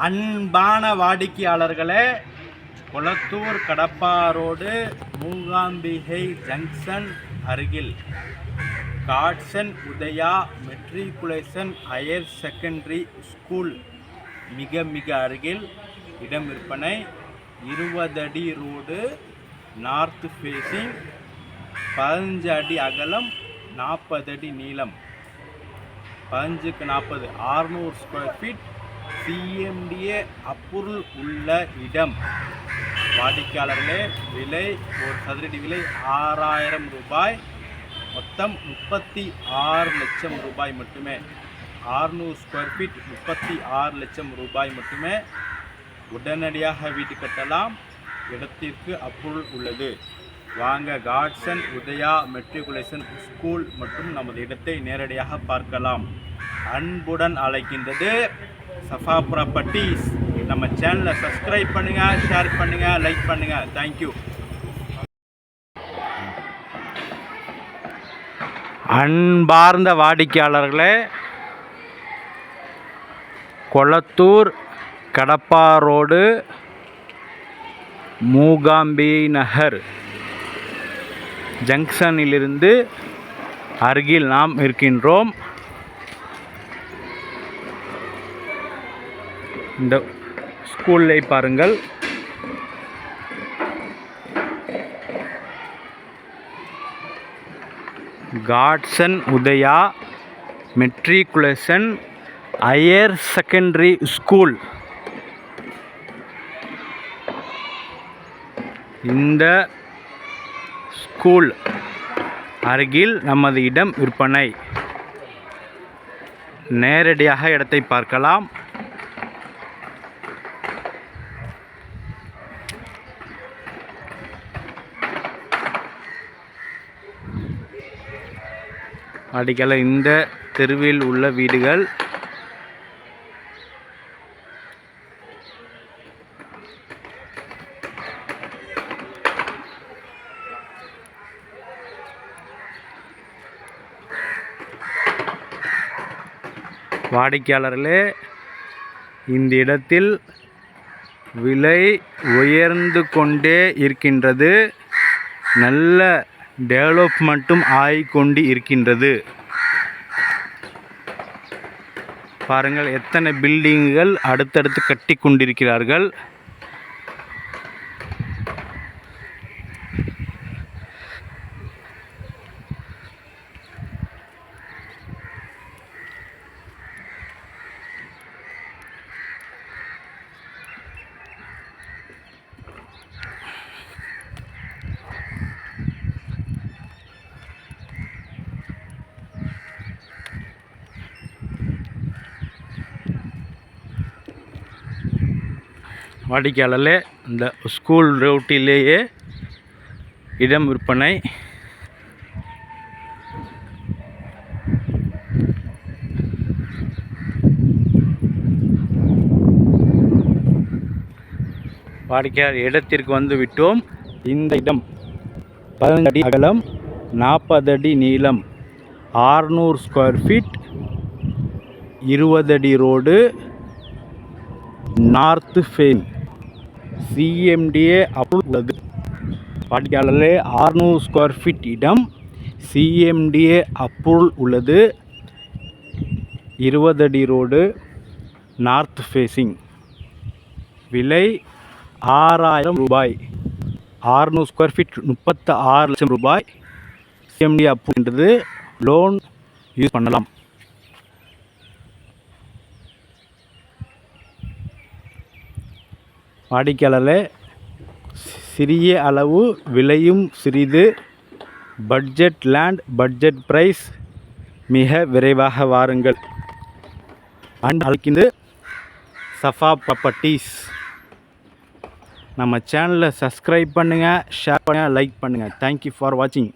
அன்பான வாடிக்கையாளர்களே, Kolathur Kadappa road Mookambigai junction அருகில் Godson Udaya matriculation higher secondary school மிக அருகில் இடம் விற்பனை. 20 அடி ரோடு, நார்த் ஃபேஸிங், 15 அடி அகலம், 40 அடி நீளம், 15க்கு 40, 600 ஸ்கொயர் ஃபீட், சிஎம்டிஏ அப்ரூவல் உள்ள இடம். வாடிக்கையாளர்களே, விலை ஒரு சதுரடி விலை 6000 ரூபாய், மொத்தம் 36 லட்சம் ரூபாய் மட்டுமே. 600 ஸ்கொயர் ஃபீட் 36 லட்சம் ரூபாய் மட்டுமே. உடனடியாக வீட்டு கட்டலாம். இடத்திற்கு அப்ரூவல் உள்ளது. வாங்க, காட்சன் உதயா மெட்ரிகுலேஷன் ஸ்கூல் மற்றும் நமது இடத்தை நேரடியாக பார்க்கலாம். அன்புடன் அழைக்கின்றது சஃபா ப்ராப்பர்ட்டிஸ். நம்ம சேனலை சப்ஸ்கிரைப் பண்ணுங்கள், ஷேர் பண்ணுங்கள், லைக் பண்ணுங்கள். தேங்க்யூ. அன்பார்ந்த வாடிக்கையாளர்களே, கொளத்தூர் கடப்பா ரோடு மூகாம்பி நகர் ஜங்ஷனிலிருந்து அருகில் நாம் இருக்கின்றோம். இந்த ஸ்கூலை பாருங்கள். Godson Udaya matriculation higher secondary school. இந்த ஸ்கூல் அருகில் நமது இடம் விற்பனை. நேரடியாக இடத்தை பார்க்கலாம். அடிக்கல இந்த தெருவில் உள்ள வீடுகள். வாடிக்கையாளர்களே, இந்த இடத்தில் விலை உயர்ந்து கொண்டே இருக்கின்றது. நல்ல டெவலப்மெண்ட்டும் ஆகிக்கொண்டு இருக்கின்றது. பாருங்கள், எத்தனை பில்டிங்குகள் அடுத்தடுத்து கட்டி கொண்டிருக்கிறார்கள். வாடிக்கையாளர்களே, இந்த ஸ்கூல் ரோட்டிலேயே இடம் விற்பனை. வாடிக்கையாளர் இடத்திற்கு வந்து விட்டோம். இந்த இடம் 15 அடி அகலம், 40 அடி நீளம், 600 ஸ்கொயர் ஃபீட், 20 அடி road, north face, CMDA approval உள்ளது. வாடிக்கையாளர்களே, 600 ஸ்கொயர் ஃபீட் இடம், சிஎம்டிஏ அப்ரூவல் உள்ளது. 20 அடி ரோடு, நார்த் ஃபேஸிங். விலை 6000 ரூபாய். 600 ஸ்கொயர் ஃபீட் 36 லட்சம் ரூபாய். சிஎம்டிஏ அப்ரூவ்ன்றது. லோன் யூஸ் பண்ணலாம். வாடிக்கையாளர்களே, சிறிய அளவு, விலையும் சிறிது. Budget land, budget price. மிக விரைவாக வாருங்கள். அழைக்கின்ற சஃபா ப்ராப்பர்ட்டிஸ். நம்ம சேனலை சப்ஸ்கிரைப் பண்ணுங்கள், ஷேர் பண்ணுங்கள், லைக் பண்ணுங்கள். தேங்க்யூ ஃபார் வாட்சிங்.